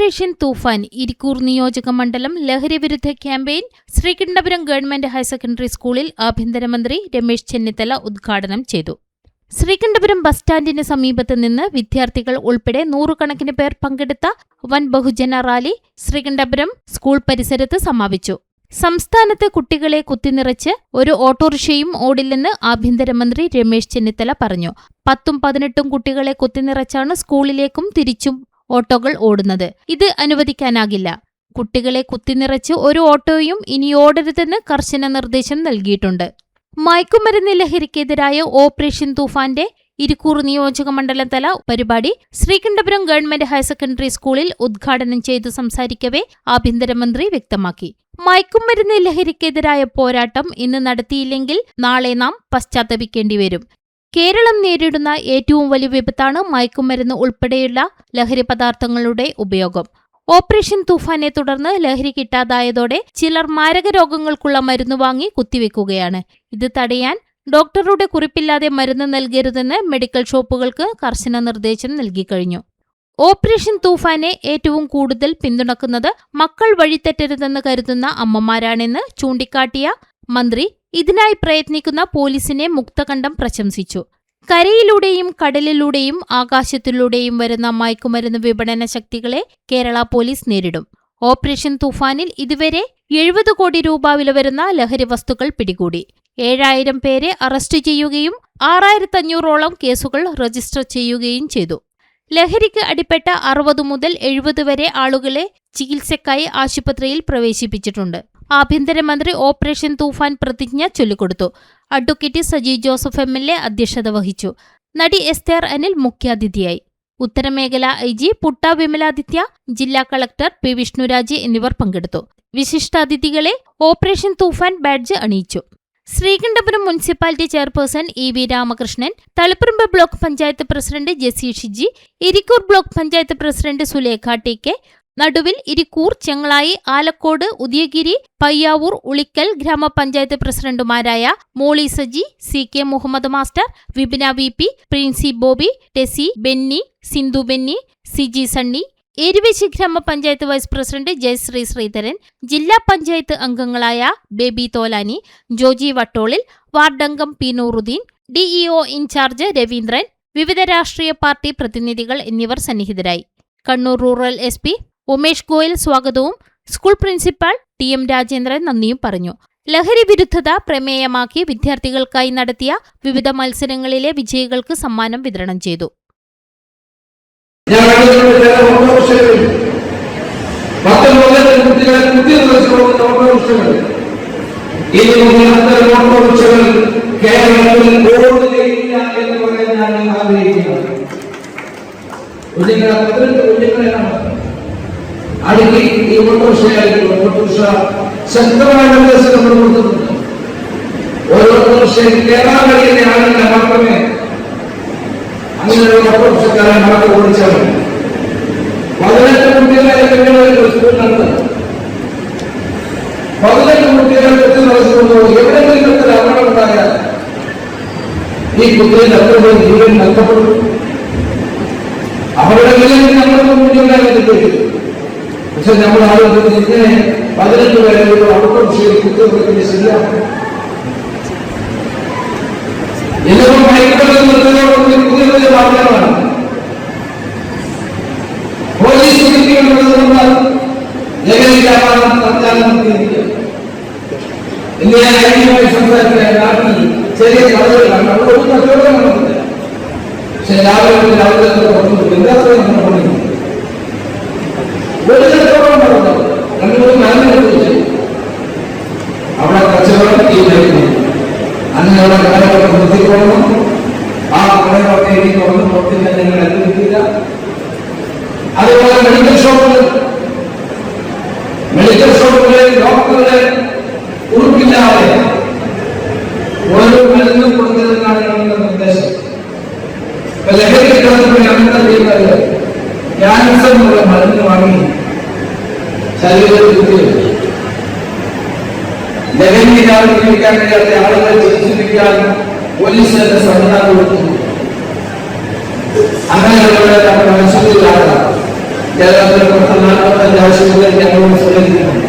Operation തൂഫാൻ ഇരിക്കൂർ നിയോജക മണ്ഡലം ലഹരിവിരുദ്ധ campaign Sreekandapuram government higher secondary സ്കൂളിൽ ആഭ്യന്തരമന്ത്രി രമേശ് ചെന്നിത്തല ഉദ്ഘാടനം ചെയ്തു. ശ്രീകണ്ഠപുരം ബസ് സ്റ്റാൻഡിന് സമീപത്ത് നിന്ന് വിദ്യാർത്ഥികൾ ഉൾപ്പെടെ നൂറുകണക്കിന് പേർ പങ്കെടുത്ത വൻ ബഹുജന റാലി ശ്രീകണ്ഠപുരം സ്കൂൾ പരിസരത്ത് സമാപിച്ചു. സംസ്ഥാനത്ത് കുട്ടികളെ കുത്തിനിറച്ച് ഒരു ഓട്ടോറിക്ഷയും ഓടില്ലെന്ന് ആഭ്യന്തരമന്ത്രി രമേശ് ചെന്നിത്തല പറഞ്ഞു. 10-18 കുട്ടികളെ കുത്തിനിറച്ചാണ് സ്കൂളിലേക്കും തിരിച്ചും ഓട്ടോകൾ ഓടുന്നത്. ഇത് അനുവദിക്കാനാകില്ല. കുട്ടികളെ കുത്തിനിറച്ച് ഒരു ഓട്ടോയും ഇനി ഓടരുതെന്ന് കർശന നിർദ്ദേശം നൽകിയിട്ടുണ്ട്. മയക്കുമരുന്ന് ലഹരിക്കെതിരായ ഓപ്പറേഷൻ തൂഫാന്റെ ഇരിക്കൂർ നിയോജക മണ്ഡലം തല പരിപാടി ശ്രീകണ്ഠപുരം ഗവൺമെന്റ് ഹയർ സെക്കൻഡറി സ്കൂളിൽ ഉദ്ഘാടനം ചെയ്തു സംസാരിക്കവേ ആഭ്യന്തരമന്ത്രി വ്യക്തമാക്കി. മയക്കുമരുന്ന് ലഹരിക്കെതിരായ പോരാട്ടം ഇന്ന് നടത്തിയില്ലെങ്കിൽ നാളെ നാം പശ്ചാത്തപിക്കേണ്ടിവരും. കേരളം നേരിടുന്ന ഏറ്റവും വലിയ വിപത്താണ് മയക്കുമരുന്ന് ഉൾപ്പെടെയുള്ള ലഹരി പദാർത്ഥങ്ങളുടെ ഉപയോഗം. ഓപ്പറേഷൻ തൂഫാനെ തുടർന്ന് ലഹരി കിട്ടാതായതോടെ ചിലർ മാരക രോഗങ്ങൾക്കുള്ള മരുന്ന് വാങ്ങി കുത്തിവെക്കുകയാണ്. ഇത് തടയാൻ ഡോക്ടറുടെ കുറിപ്പില്ലാതെ മരുന്ന് നൽകരുതെന്ന് മെഡിക്കൽ ഷോപ്പുകൾക്ക് കർശന നിർദ്ദേശം നൽകിക്കഴിഞ്ഞു. ഓപ്പറേഷൻ തൂഫാനെ ഏറ്റവും കൂടുതൽ പിന്തുണക്കുന്നത് മക്കൾ വഴിതെറ്റരുതെന്ന് കരുതുന്ന അമ്മമാരാണെന്ന് ചൂണ്ടിക്കാട്ടിയ മന്ത്രി ഇതിനായി പ്രയത്നിക്കുന്ന പോലീസിനെ മുക്തകണ്ഠം പ്രശംസിച്ചു. കരയിലൂടെയും കടലിലൂടെയും ആകാശത്തിലൂടെയും വരുന്ന മയക്കുമരുന്ന് വിപണന ശക്തികളെ കേരള പോലീസ് നേരിടും. ഓപ്പറേഷൻ തൂഫാനിൽ ഇതുവരെ 70 കോടി രൂപ വില വരുന്ന ലഹരി വസ്തുക്കൾ പിടികൂടി. 7000 പേരെ അറസ്റ്റ് ചെയ്യുകയും 6500ഓളം കേസുകൾ രജിസ്റ്റർ ചെയ്യുകയും ചെയ്തു. ലഹരിക്ക് അടിപ്പെട്ട 60 മുതൽ 70 വരെ ആളുകളെ ചികിത്സയ്ക്കായി ആശുപത്രിയിൽ പ്രവേശിപ്പിച്ചിട്ടുണ്ട്. ആഭ്യന്തരമന്ത്രി ഓപ്പറേഷൻ തൂഫാൻ പ്രതിജ്ഞ ചൊല്ലിക്കൊടുത്തു. അഡ്വക്കേറ്റ് സജി ജോസഫ് MLA അധ്യക്ഷത വഹിച്ചു. നടി എസ്തേർ അനിൽ മുഖ്യാതിഥിയായി. ഉത്തരമേഖല IG പുട്ട വിമലാദിത്യ, ജില്ലാ കളക്ടർ P വിഷ്ണുരാജ് എന്നിവർ പങ്കെടുത്തു. വിശിഷ്ടാതിഥികളെ ഓപ്പറേഷൻ തൂഫാൻ ബാഡ്ജ് അണിയിച്ചു. Sreekandapuram municipality chairperson EV Ramakrishnan, Taliparamba block panchayat president Jessy Shiji, Irikkur block panchayat president Sulekha TK, Naduvil Irikkur, Chengalayi, Alakode, Udayagiri, Payyavoor, Ulikkal ഗ്രാമപഞ്ചായത്ത് പ്രസിഡന്റുമാരായ Molly Saji, CK Muhammad master, Vipina VP, Princy Bobby, Tessy Benny, Sindhu Benny, Siji Sunny, Eruvessy ഗ്രാമപഞ്ചായത്ത് വൈസ് പ്രസിഡന്റ് ജയശ്രീ ശ്രീധരൻ, ജില്ലാ പഞ്ചായത്ത് അംഗങ്ങളായ ബേബി തോലാനി, ജോജി വട്ടോളിൽ, വാർഡംഗം P Nooruddeen, DEO in charge Raveendran, വിവിധ രാഷ്ട്രീയ പാർട്ടി പ്രതിനിധികൾ എന്നിവർ സന്നിഹിതരായി. കണ്ണൂർ റൂറൽ SP ഉമേഷ് ഗോയൽ സ്വാഗതവും സ്കൂൾ പ്രിൻസിപ്പാൾ TM രാജേന്ദ്രൻ നന്ദിയും പറഞ്ഞു. ലഹരി വിരുദ്ധത പ്രമേയമാക്കി വിദ്യാർത്ഥികൾക്കായി നടത്തിയ വിവിധ മത്സരങ്ങളിലെ വിജയികൾക്ക് സമ്മാനം വിതരണം ചെയ്തു. അടുക്കി ഈ ഓട്ടോറിക്ഷ ശക്തമായ നിർദ്ദേശം നമ്മൾ കൊടുത്തിട്ടുണ്ട്. ഓരോ ഓട്ടോറിക്ഷയിൽ കയറാൻ കഴിയുന്ന ആളുകളെ മാത്രമേ അങ്ങനെയുള്ള ഓട്ടോറിക്ഷക്കാരെ മാത്രം ഓടിച്ചാൽ മതി. 18 കുട്ടികളെ സ്കൂൾ നടത്തുന്നത് 18 കുട്ടികളെ കുത്തി നടത്തുമ്പോൾ എവിടെയെങ്കിലും ഒരു അപകടം ഉണ്ടായാൽ ഈ കുട്ടിയെ നഷ്ടപ്പെടും, ജീവൻ നഷ്ടപ്പെടും. അപകടങ്ങളിൽ നമ്മൾക്ക് മുന്നിലുണ്ടാകുന്നത്. പക്ഷെ നമ്മൾ ആലോചിക്കുന്നത് ഇങ്ങനെ 18 പേരെ ഒരു ഓട്ടോറിക്ഷയിൽ കുത്തിവെക്കുന്നത് ശരിയാണ്. ഇതിപ്പോൾ മയക്കുമരുന്ന് പുതിയ പുതിയ വാർത്തകളാണ്. പോലീസ് കുട്ടികളുള്ളതുകൊണ്ട് ലഹരി വ്യാപാരം നടത്താൻ നിർത്തിയിരിക്കുക. ഇന്ന് ഞാൻ ഐഡിയുമായി സംസാരിക്കാൻ നാട്ടിൽ ചെറിയ കടകളാണ്. അവിടെ ഒരു കച്ചവടം നടന്നില്ല. പക്ഷെ രാവിലെ പുറത്തു എന്താ പറയുന്നത് ഒരു കച്ചവടം നടന്നു. രണ്ടുമൂന്ന് മരുന്ന് അവിടെ കച്ചവടം ചെയ്യുന്നു. അങ്ങനെയുള്ള കടകളൊക്കെ നിർത്തിക്കൊള്ളണം. ആ കടകളൊക്കെ എനിക്ക് വന്ന് പുറത്തിന് നിങ്ങൾ അനുവദിക്കില്ല. അതുപോലെ മെഡിക്കൽ ഷോപ്പുകളിൽ ഡോക്ടറുടെ ഉറപ്പില്ലാതെ ഓരോ മരുന്നും കൊടുക്കുന്നതിനാണ് ഞങ്ങളുടെ നിർദ്ദേശം. ലഹരി കിടന്നപ്പോൾ എന്താ ചെയ്യുന്നത്? ക്യാൻസറിനുള്ള മരുന്ന് വാങ്ങി ശരീരത്തിൽ കുത്തിവെച്ചു. ലഹരി ജീവിക്കാൻ കഴിയാത്ത ആളുകളെ ചികിത്സിപ്പിക്കാൻ പോലീസിന്റെ സംവിധാനം കൊടുത്തു. അങ്ങനെയുള്ളവരെ നമ്മൾ മനസ്സിലാക്കണം. കേരളത്തിൽ 445 ആശുപത്രി ഞങ്ങൾ സജ്ജീകരിക്കുന്നു.